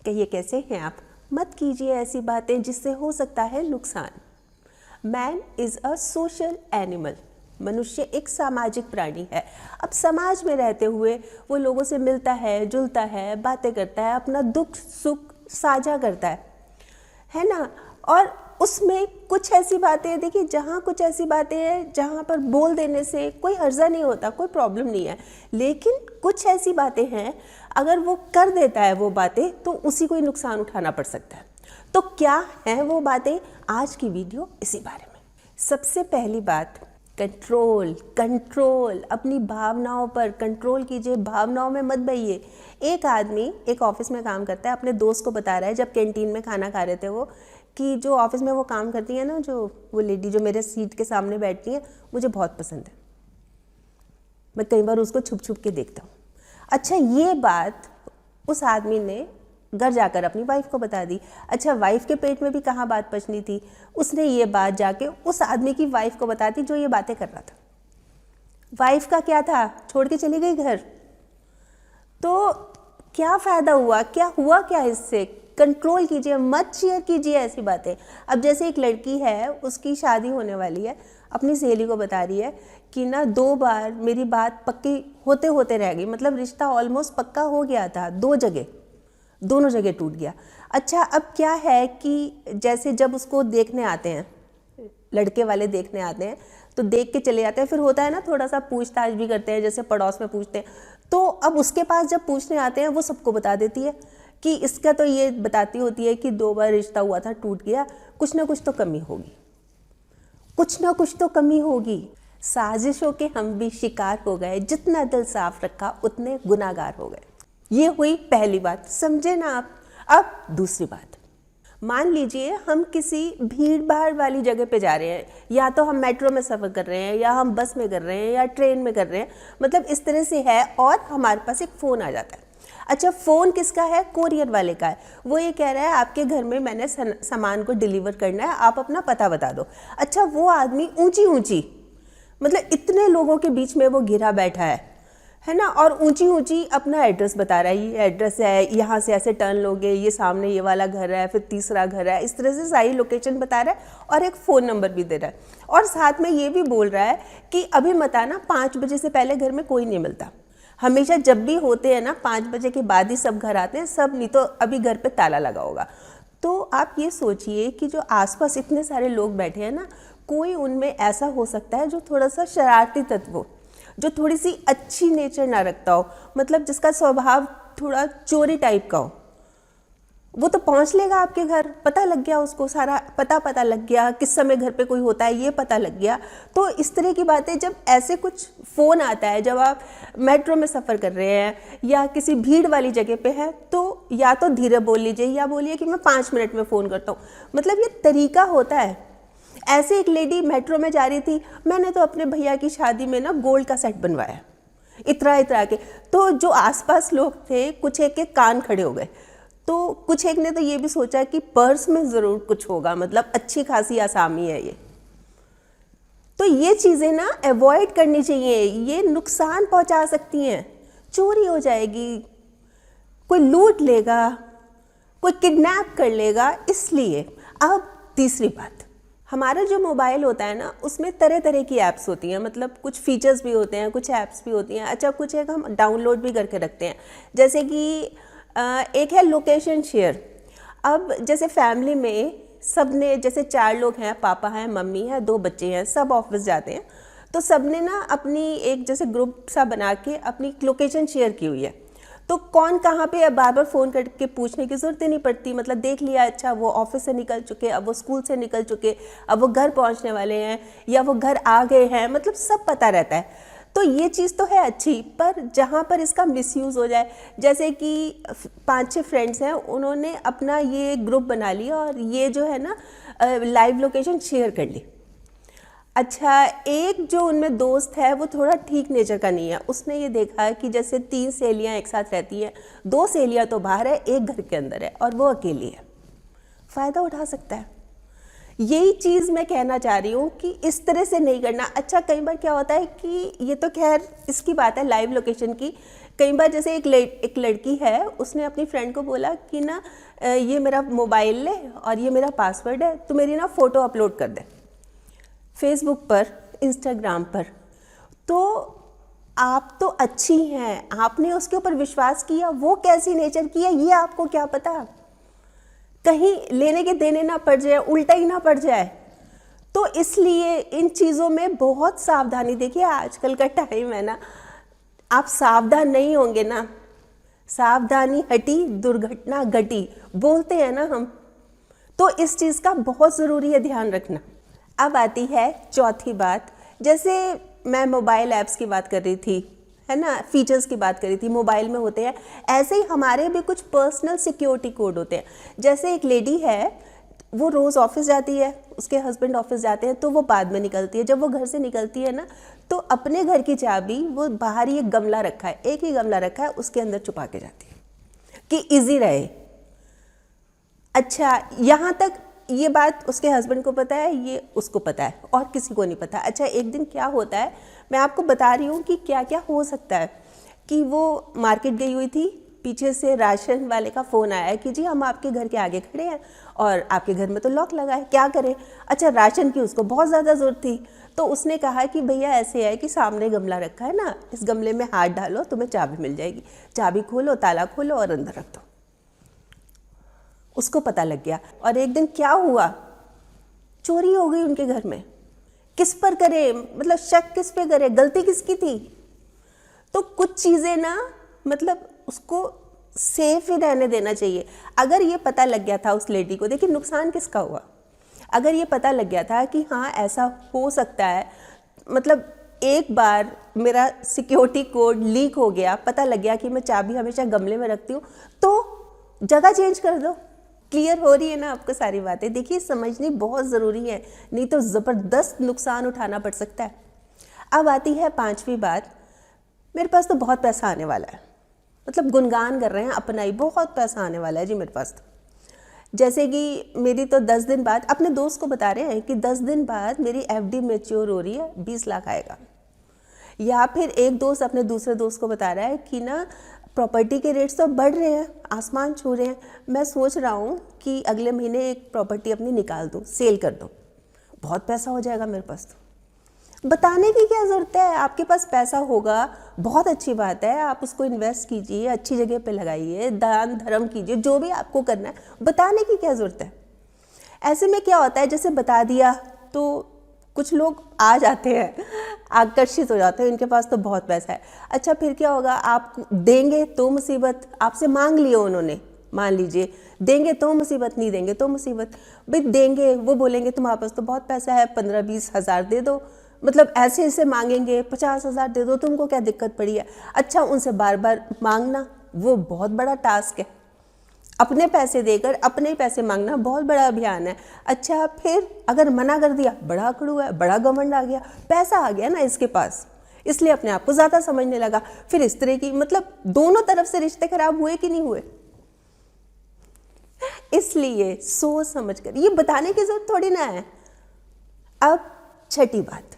कहिए कैसे हैं आप? मत कीजिए ऐसी बातें जिससे हो सकता है नुकसान। Man is a social animal. मनुष्य एक सामाजिक प्राणी है। अब समाज में रहते हुए वो लोगों से मिलता है, जुलता है, बातें करता है, अपना दुख सुख साझा करता है ना। और उसमें कुछ ऐसी बातें, देखिए जहाँ कुछ ऐसी बातें हैं जहाँ पर बोल देने से कोई हर्जा नहीं होता, कोई प्रॉब्लम नहीं है। लेकिन कुछ ऐसी बातें हैं अगर वो कर देता है वो बातें, तो उसी को ही नुकसान उठाना पड़ सकता है। तो क्या हैं वो बातें? आज की वीडियो इसी बारे में। सबसे पहली बात, कंट्रोल। अपनी भावनाओं पर कंट्रोल कीजिए, भावनाओं में मत बहिए। एक आदमी एक ऑफिस में काम करता है, अपने दोस्त को बता रहा है जब कैंटीन में खाना खा रहे थे वो, कि जो ऑफिस में वो काम करती है ना, जो वो लेडी जो मेरे सीट के सामने बैठती है, मुझे बहुत पसंद है। मैं कई बार उसको छुप छुप के देखता हूँ। अच्छा, ये बात उस आदमी ने घर जाकर अपनी वाइफ को बता दी। अच्छा, वाइफ के पेट में भी कहाँ बात पचनी थी, उसने ये बात जाके उस आदमी की वाइफ को बता दी जो ये बातें कर रहा था। वाइफ का क्या था, छोड़ के चली गई घर। तो क्या फ़ायदा हुआ, क्या हुआ, क्या इससे? कंट्रोल कीजिए, मत शेयर कीजिए ऐसी बातें। अब जैसे एक लड़की है, उसकी शादी होने वाली है, अपनी सहेली को बता रही है कि ना 2 बार मेरी बात पक्की होते होते रह गई, मतलब रिश्ता ऑलमोस्ट पक्का हो गया था, 2 जगह, दोनों जगह टूट गया। अच्छा, अब क्या है कि जैसे जब उसको देखने आते हैं, लड़के वाले देखने आते हैं, तो देख के चले जाते हैं, फिर होता है ना थोड़ा सा पूछताछ भी करते हैं, जैसे पड़ोस में पूछते हैं। तो अब उसके पास जब पूछने आते हैं, वो सबको बता देती है कि इसका तो ये बताती होती है कि 2 बार रिश्ता हुआ था, टूट गया, कुछ ना कुछ तो कमी होगी, कुछ ना कुछ तो कमी होगी। साजिशों के हम भी शिकार हो गए, जितना दिल साफ रखा उतने गुनाहगार हो गए। ये हुई पहली बात, समझे ना आप। अब दूसरी बात, मान लीजिए हम किसी भीड़ भाड़ वाली जगह पे जा रहे हैं, या तो हम मेट्रो में सफ़र कर रहे हैं, या हम बस में कर रहे हैं, या ट्रेन में कर रहे हैं, मतलब इस तरह से है, और हमारे पास एक फ़ोन आ जाता है। अच्छा, फ़ोन किसका है? कोरियर वाले का है। वो ये कह रहा है आपके घर में मैंने सामान को डिलीवर करना है, आप अपना पता बता दो। अच्छा, वो आदमी ऊंची मतलब इतने लोगों के बीच में वो घिरा बैठा है ना, और ऊंची अपना एड्रेस बता रहा है, ये एड्रेस है, यहाँ से ऐसे टर्न लोगे, ये सामने ये वाला घर है, फिर तीसरा घर है, इस तरह से सारी लोकेशन बता रहा है, और एक फ़ोन नंबर भी दे रहा है, और साथ में ये भी बोल रहा है कि अभी मत आना, 5 बजे से पहले घर में कोई नहीं मिलता। हमेशा जब भी होते हैं ना 5 बजे के बाद ही सब घर आते हैं, सब नहीं तो अभी घर पे ताला लगा होगा। तो आप ये सोचिए कि जो आसपास इतने सारे लोग बैठे हैं ना, कोई उनमें ऐसा हो सकता है जो थोड़ा सा शरारती तत्व हो, जो थोड़ी सी अच्छी नेचर ना रखता हो, मतलब जिसका स्वभाव थोड़ा चोरी टाइप का हो, वो तो पहुंच लेगा आपके घर, पता लग गया उसको, सारा पता लग गया, किस समय घर पे कोई होता है ये पता लग गया। तो इस तरह की बातें, जब ऐसे कुछ फ़ोन आता है, जब आप मेट्रो में सफ़र कर रहे हैं या किसी भीड़ वाली जगह पे हैं, तो या तो धीरे बोल लीजिए, या बोलिए कि मैं 5 मिनट में फ़ोन करता हूँ, मतलब ये तरीका होता है। ऐसे एक लेडी मेट्रो में जा रही थी, मैंने तो अपने भैया की शादी में ना गोल्ड का सेट बनवाया, इतरा के। तो जो आसपास लोग थे, कुछ एक के कान खड़े हो गए, तो कुछ एक ने तो ये भी सोचा कि पर्स में ज़रूर कुछ होगा, मतलब अच्छी खासी आसामी है ये। तो ये चीज़ें ना अवॉइड करनी चाहिए, ये नुकसान पहुंचा सकती हैं। चोरी हो जाएगी, कोई लूट लेगा, कोई किडनैप कर लेगा, इसलिए। अब तीसरी बात, हमारा जो मोबाइल होता है ना, उसमें तरह तरह की ऐप्स होती हैं, मतलब कुछ फीचर्स भी होते हैं, कुछ ऐप्स भी होती हैं। अच्छा, कुछ एक हम डाउनलोड भी करके रखते हैं, जैसे कि एक है लोकेशन शेयर। अब जैसे फैमिली में सब ने, जैसे 4 लोग हैं, पापा हैं, मम्मी है, 2 बच्चे हैं, सब ऑफिस जाते हैं, तो सब ने ना अपनी एक जैसे ग्रुप सा बना के अपनी लोकेशन शेयर की हुई है। तो कौन कहाँ पे, बार बार फ़ोन करके पूछने की ज़रूरत ही नहीं पड़ती, मतलब देख लिया, अच्छा वो ऑफिस से निकल चुके, अब वो स्कूल से निकल चुके, अब वो घर पहुँचने वाले हैं, या वो घर आ गए हैं, मतलब सब पता रहता है। तो ये चीज़ तो है अच्छी, पर जहाँ पर इसका मिसयूज़ हो जाए, जैसे कि 5-6 फ्रेंड्स हैं, उन्होंने अपना ये ग्रुप बना लिया और ये जो है ना लाइव लोकेशन शेयर कर ली। अच्छा, एक जो उनमें दोस्त है वो थोड़ा ठीक नेचर का नहीं है, उसने ये देखा कि जैसे 3 सहेलियाँ एक साथ रहती हैं, 2 सहेलियाँ तो बाहर है, एक घर के अंदर है, और वो अकेली है, फ़ायदा उठा सकता है। यही चीज़ मैं कहना चाह रही हूँ कि इस तरह से नहीं करना। अच्छा, कई बार क्या होता है कि ये तो खैर इसकी बात है लाइव लोकेशन की, कई बार जैसे एक लड़की है, उसने अपनी फ्रेंड को बोला कि ना ये मेरा मोबाइल ले और ये मेरा पासवर्ड है, तो मेरी ना फ़ोटो अपलोड कर दे फेसबुक पर, इंस्टाग्राम पर। तो आप तो अच्छी हैं, आपने उसके ऊपर विश्वास किया, वो कैसी नेचर की है ये आपको क्या पता, कहीं लेने के देने ना पड़ जाए, उल्टा ही ना पड़ जाए। तो इसलिए इन चीज़ों में बहुत सावधानी। देखिए आजकल का टाइम है ना, आप सावधान नहीं होंगे ना, सावधानी हटी दुर्घटना घटी, बोलते हैं ना हम। तो इस चीज़ का बहुत ज़रूरी है ध्यान रखना। अब आती है चौथी बात। जैसे मैं मोबाइल ऐप्स की बात कर रही थी, है ना, फीचर्स की बात करी थी, मोबाइल में होते हैं, ऐसे ही हमारे भी कुछ पर्सनल सिक्योरिटी कोड होते हैं। जैसे एक लेडी है, वो रोज़ ऑफिस जाती है, उसके हस्बैंड ऑफिस जाते हैं, तो वो बाद में निकलती है। जब वो घर से निकलती है ना, तो अपने घर की चाबी वो बाहर ही एक गमला रखा है, एक ही गमला रखा है, उसके अंदर छुपा के जाती है कि इजी रहे। अच्छा, यहाँ तक ये बात उसके हस्बैंड को पता है, ये उसको पता है, और किसी को नहीं पता। अच्छा, एक दिन क्या होता है, मैं आपको बता रही हूँ कि क्या क्या हो सकता है। कि वो मार्केट गई हुई थी, पीछे से राशन वाले का फ़ोन आया है कि जी हम आपके घर के आगे खड़े हैं और आपके घर में तो लॉक लगा है, क्या करें। अच्छा, राशन की उसको बहुत ज़्यादा ज़रूरत थी, तो उसने कहा कि भैया ऐसे है कि सामने गमला रखा है ना, इस गमले में हाथ डालो, तुम्हें चाबी मिल जाएगी, चाबी खोलो, ताला खोलो और अंदर रख दो। उसको पता लग गया। और एक दिन क्या हुआ, चोरी हो गई उनके घर में। किस पर करे, मतलब शक किस पे करे, गलती किसकी थी। तो कुछ चीज़ें ना, मतलब उसको सेफ ही रहने देना चाहिए। अगर ये पता लग गया था उस लेडी को, देखिए नुकसान किसका हुआ, अगर ये पता लग गया था कि हाँ ऐसा हो सकता है, मतलब एक बार मेरा सिक्योरिटी कोड लीक हो गया, पता लग गया कि मैं चाबी हमेशा गमले में रखती हूँ, तो जगह चेंज कर दो। क्लियर हो रही है ना आपको सारी बातें। देखिए समझनी बहुत ज़रूरी है, नहीं तो ज़बरदस्त नुकसान उठाना पड़ सकता है। अब आती है पांचवी बात, मेरे पास तो बहुत पैसा आने वाला है, मतलब गुणगान कर रहे हैं अपना ही, बहुत पैसा आने वाला है जी मेरे पास तो। जैसे कि मेरी तो 10 दिन बाद, अपने दोस्त को बता रहे हैं कि 10 दिन बाद मेरी एफडी मैच्योर हो रही है, 20 लाख आएगा। या फिर एक दोस्त अपने दूसरे दोस्त को बता रहा है कि ना प्रॉपर्टी के रेट्स तो बढ़ रहे हैं, आसमान छू रहे हैं, मैं सोच रहा हूँ कि अगले महीने एक प्रॉपर्टी अपनी निकाल दूँ, सेल कर दूँ, बहुत पैसा हो जाएगा मेरे पास तो। बताने की क्या ज़रूरत है, आपके पास पैसा होगा, बहुत अच्छी बात है, आप उसको इन्वेस्ट कीजिए, अच्छी जगह पे लगाइए, दान धर्म कीजिए, जो भी आपको करना है, बताने की क्या ज़रूरत है। ऐसे में क्या होता है, जैसे बता दिया तो कुछ लोग आ जाते हैं, आकर्षित हो जाते हैं, इनके पास तो बहुत पैसा है। अच्छा, फिर क्या होगा, आप देंगे तो मुसीबत, आपसे मांग लिया उन्होंने, मान लीजिए देंगे तो मुसीबत, नहीं देंगे तो मुसीबत। भाई देंगे, वो बोलेंगे तुम्हारे पास तो बहुत पैसा है, 15-20 हज़ार दे दो, मतलब ऐसे ऐसे मांगेंगे, 50,000 दे दो, तुमको क्या दिक्कत पड़ी है। अच्छा, उनसे बार बार मांगना वो बहुत बड़ा टास्क है, अपने पैसे देकर अपने पैसे मांगना बहुत बड़ा अभियान है। अच्छा, फिर अगर मना कर दिया, बड़ा अकड़ू है, बड़ा घमंड आ गया, पैसा आ गया ना इसके पास, इसलिए अपने आप को ज़्यादा समझने लगा। फिर इस तरह की, मतलब दोनों तरफ से रिश्ते खराब हुए कि नहीं हुए। इसलिए सोच समझ कर, ये बताने की जरूरत थोड़ी ना है। अब छठी बात,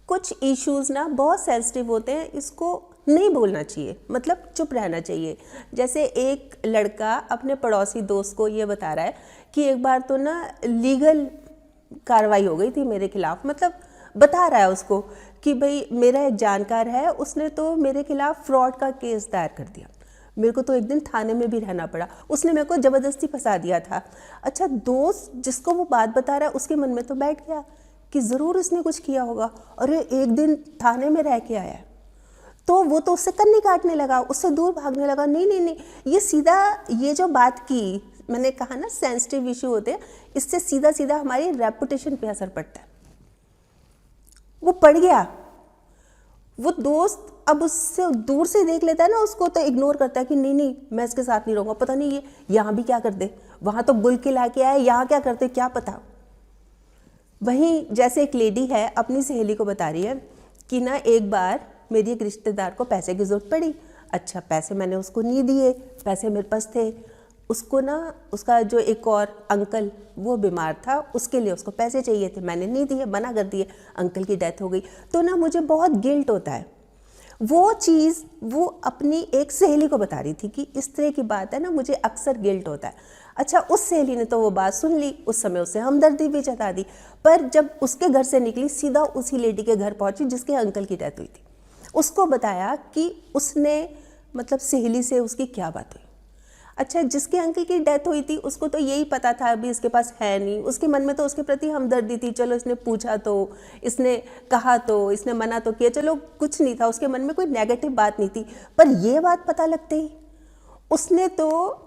कुछ इश्यूज ना बहुत सेंसिटिव होते हैं, इसको नहीं बोलना चाहिए, मतलब चुप रहना चाहिए। जैसे एक लड़का अपने पड़ोसी दोस्त को ये बता रहा है कि एक बार तो ना लीगल कार्रवाई हो गई थी मेरे खिलाफ, मतलब बता रहा है उसको कि भाई मेरा एक जानकार है, उसने तो मेरे खिलाफ फ्रॉड का केस दायर कर दिया, मेरे को तो एक दिन थाने में भी रहना पड़ा, उसने मेरे को ज़बरदस्ती फंसा दिया था। अच्छा, दोस्त जिसको वो बात बता रहा है उसके मन में तो बैठ गया कि ज़रूर इसने कुछ किया होगा, अरे एक दिन थाने में रह के आया, तो वो तो उससे कन्नी काटने लगा, उससे दूर भागने लगा। नहीं नहीं नहीं, ये सीधा, ये जो बात की मैंने कहा ना सेंसिटिव इशू होते हैं, इससे सीधा सीधा हमारी रेपुटेशन पे असर पड़ता है। वो पड़ गया, वो दोस्त अब उससे दूर से देख लेता है ना उसको, तो इग्नोर करता है कि नहीं नहीं मैं इसके साथ नहीं रहूँगा, पता नहीं ये यहाँ भी क्या कर दे, वहाँ तो बुल के ला के आए, यहाँ क्या करते क्या पता। वहीं जैसे एक लेडी है अपनी सहेली को बता रही है कि ना एक बार मेरी एक रिश्तेदार को पैसे की ज़रूरत पड़ी। अच्छा, पैसे मैंने उसको नहीं दिए, पैसे मेरे पास थे, उसको ना उसका जो एक और अंकल वो बीमार था, उसके लिए उसको पैसे चाहिए थे, मैंने नहीं दिए, मना कर दिए, अंकल की डेथ हो गई। तो ना मुझे बहुत गिल्ट होता है, वो चीज़ वो अपनी एक सहेली को बता रही थी कि इस तरह की बात है ना, मुझे अक्सर गिल्ट होता है। अच्छा, उस सहेली ने तो वो बात सुन ली, उस समय उसे हमदर्दी भी जता दी, पर जब उसके घर से निकली सीधा उसी लेडी के घर पहुंची जिसके अंकल की डेथ हुई थी। उसको बताया कि उसने मतलब सहेली से उसकी क्या बात हुई। अच्छा, जिसके अंकल की डेथ हुई थी उसको तो यही पता था अभी इसके पास है नहीं, उसके मन में तो उसके प्रति हमदर्दी थी, चलो इसने पूछा तो, इसने कहा तो, इसने मना तो किया, चलो कुछ नहीं था, उसके मन में कोई नेगेटिव बात नहीं थी। पर ये बात पता लगते ही उसने तो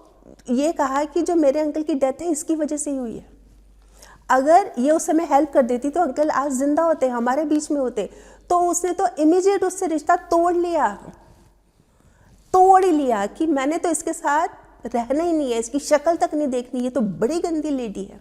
ये कहा कि जो मेरे अंकल की डेथ है इसकी वजह से ही हुई है। अगर ये उस समय हेल्प कर देती तो अंकल आज जिंदा होते, हमारे बीच में होते। तो उसने तो इमीडिएट उससे रिश्ता तोड़ ही लिया कि मैंने तो इसके साथ रहना ही नहीं है, इसकी शक्ल तक नहीं देखनी, ये तो बड़ी गंदी लेडी है।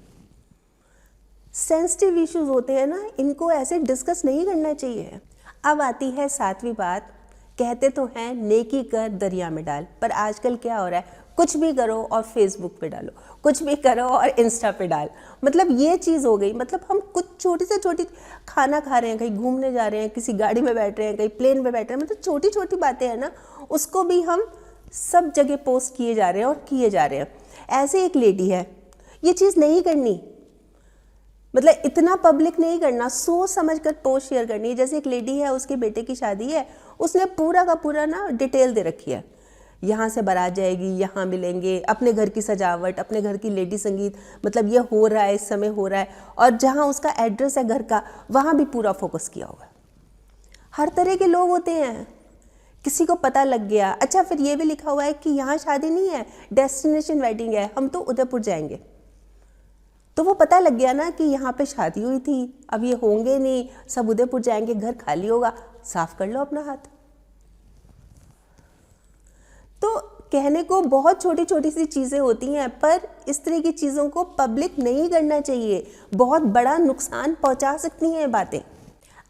सेंसिटिव इश्यूज होते हैं ना, इनको ऐसे डिस्कस नहीं करना चाहिए। अब आती है 7वीं बात। कहते तो हैं नेकी कर दरिया में डाल, पर आजकल क्या हो रहा है, कुछ भी करो और फेसबुक पे डालो, कुछ भी करो और इंस्टा पे डाल। मतलब ये चीज़ हो गई। मतलब हम कुछ छोटी से छोटी, खाना खा रहे हैं, कहीं घूमने जा रहे हैं, किसी गाड़ी में बैठ रहे हैं, कहीं प्लेन में बैठ रहे हैं, मतलब छोटी छोटी बातें हैं ना, उसको भी हम सब जगह पोस्ट किए जा रहे हैं और किए जा रहे हैं। ऐसे एक लेडी है, ये चीज़ नहीं करनी, मतलब इतना पब्लिक नहीं करना, सोच समझ कर पोस्ट शेयर करनी है। जैसे एक लेडी है, उसके बेटे की शादी है, उसने पूरा का पूरा ना डिटेल दे रखी है, यहाँ से बारात जाएगी, यहाँ मिलेंगे, अपने घर की सजावट, अपने घर की लेडी संगीत, मतलब ये हो रहा है, इस समय हो रहा है, और जहाँ उसका एड्रेस है घर का वहाँ भी पूरा फोकस किया हुआ है। हर तरह के लोग होते हैं, किसी को पता लग गया। अच्छा, फिर ये भी लिखा हुआ है कि यहाँ शादी नहीं है, डेस्टिनेशन वेडिंग है, हम तो उदयपुर जाएंगे। तो वो पता लग गया ना कि यहाँ पे शादी हुई थी, अब ये होंगे नहीं, सब उदयपुर जाएंगे, घर खाली होगा, साफ कर लो अपना हाथ। तो कहने को बहुत छोटी छोटी सी चीज़ें होती हैं, पर इस तरह की चीज़ों को पब्लिक नहीं करना चाहिए, बहुत बड़ा नुकसान पहुंचा सकती हैं बातें।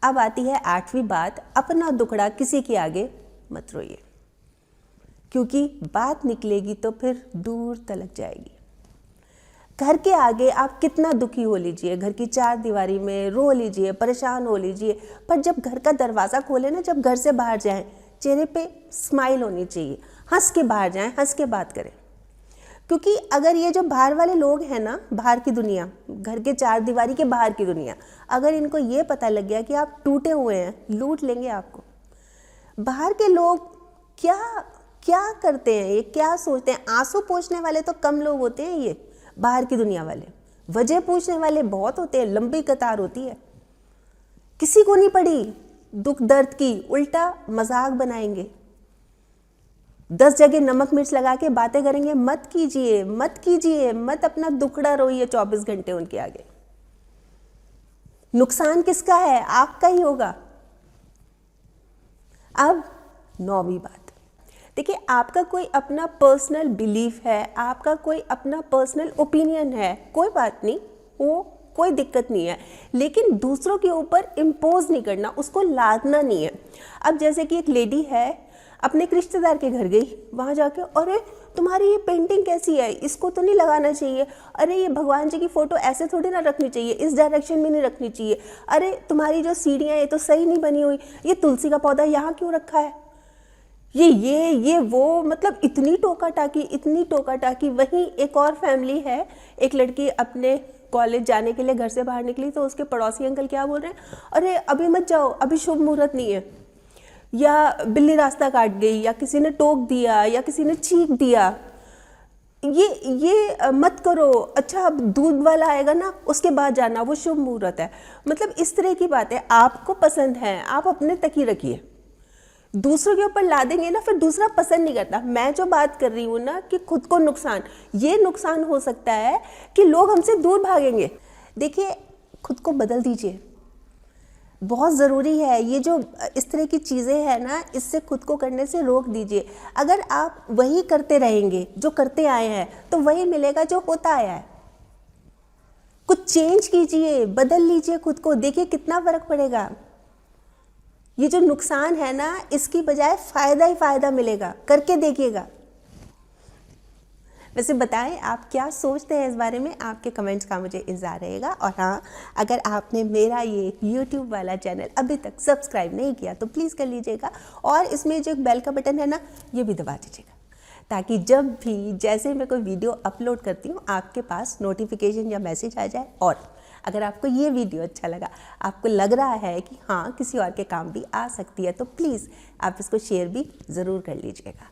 अब आती है 8वीं बात। अपना दुखड़ा किसी के आगे मत रोइए, क्योंकि बात निकलेगी तो फिर दूर तलक जाएगी। घर के आगे आप कितना दुखी हो लीजिए, घर की 4 दीवारी में रो लीजिए, परेशान हो लीजिए, पर जब घर का दरवाज़ा खोले ना, जब घर से बाहर जाएं, चेहरे पे स्माइल होनी चाहिए, हंस के बाहर जाएं, हंस के बात करें। क्योंकि अगर ये जो बाहर वाले लोग हैं ना, बाहर की दुनिया, घर के 4 दीवारी के बाहर की दुनिया, अगर इनको ये पता लग गया कि आप टूटे हुए हैं, लूट लेंगे आपको। बाहर के लोग क्या क्या करते हैं, ये क्या सोचते हैं, आंसू पोंछने वाले तो कम लोग होते हैं, ये बाहर की दुनिया वाले वजह पूछने वाले बहुत होते हैं, लंबी कतार होती है, किसी को नहीं पड़ी दुख दर्द की, उल्टा मजाक बनाएंगे, 10 जगह नमक मिर्च लगा के बातें करेंगे। मत कीजिए, मत कीजिए, मत अपना दुखड़ा रोइए 24 घंटे उनके आगे। नुकसान किसका है? आपका ही होगा। अब 9वीं बात, देखिए, आपका कोई अपना पर्सनल बिलीफ है, आपका कोई अपना पर्सनल ओपिनियन है, कोई बात नहीं, वो कोई दिक्कत नहीं है, लेकिन दूसरों के ऊपर इम्पोज नहीं करना, उसको लादना नहीं है। अब जैसे कि एक लेडी है, अपने एक रिश्तेदार के घर गई, वहाँ जाके अरे तुम्हारी ये पेंटिंग कैसी है, इसको तो नहीं लगाना चाहिए, अरे ये भगवान जी की फ़ोटो ऐसे थोड़ी ना रखनी चाहिए, इस डायरेक्शन में नहीं रखनी चाहिए, अरे तुम्हारी जो सीढ़ियाँ ये तो सही नहीं बनी हुई, ये तुलसी का पौधा यहाँ क्यों रखा है, ये वो, मतलब इतनी टोका टाकी। वहीं एक और फैमिली है, एक लड़की अपने कॉलेज जाने के लिए घर से बाहर निकली, तो उसके पड़ोसी अंकल क्या बोल रहे हैं, अरे अभी मत जाओ, अभी शुभ मुहूर्त नहीं है, या बिल्ली रास्ता काट गई, या किसी ने टोक दिया, या किसी ने चीख दिया, ये मत करो, अच्छा अब दूध वाला आएगा ना उसके बाद जाना, वो शुभ मुहूर्त है। मतलब इस तरह की बातें आपको पसंद हैं, आप अपने तक ही रखिए, दूसरों के ऊपर ला देंगे ना, फिर दूसरा पसंद नहीं करता। मैं जो बात कर रही हूँ ना कि खुद को नुकसान, ये नुकसान हो सकता है कि लोग हमसे दूर भागेंगे। देखिए, खुद को बदल दीजिए, बहुत ज़रूरी है। ये जो इस तरह की चीज़ें हैं ना, इससे खुद को करने से रोक दीजिए। अगर आप वही करते रहेंगे जो करते आए हैं, तो वही मिलेगा जो होता आया है। कुछ चेंज कीजिए, बदल लीजिए खुद को, देखिए कितना फ़र्क पड़ेगा। ये जो नुकसान है ना, इसकी बजाय फ़ायदा ही फ़ायदा मिलेगा, करके देखिएगा। वैसे बताएं आप क्या सोचते हैं इस बारे में, आपके कमेंट्स का मुझे इंतज़ार रहेगा। और हाँ, अगर आपने मेरा ये YouTube वाला चैनल अभी तक सब्सक्राइब नहीं किया तो प्लीज़ कर लीजिएगा, और इसमें जो बेल का बटन है ना, ये भी दबा दीजिएगा, ताकि जब भी जैसे मैं कोई वीडियो अपलोड करती हूँ आपके पास नोटिफिकेशन या मैसेज आ जाए। और अगर आपको ये वीडियो अच्छा लगा, आपको लग रहा है कि हाँ किसी और के काम भी आ सकती है, तो प्लीज़ आप इसको शेयर भी ज़रूर कर लीजिएगा।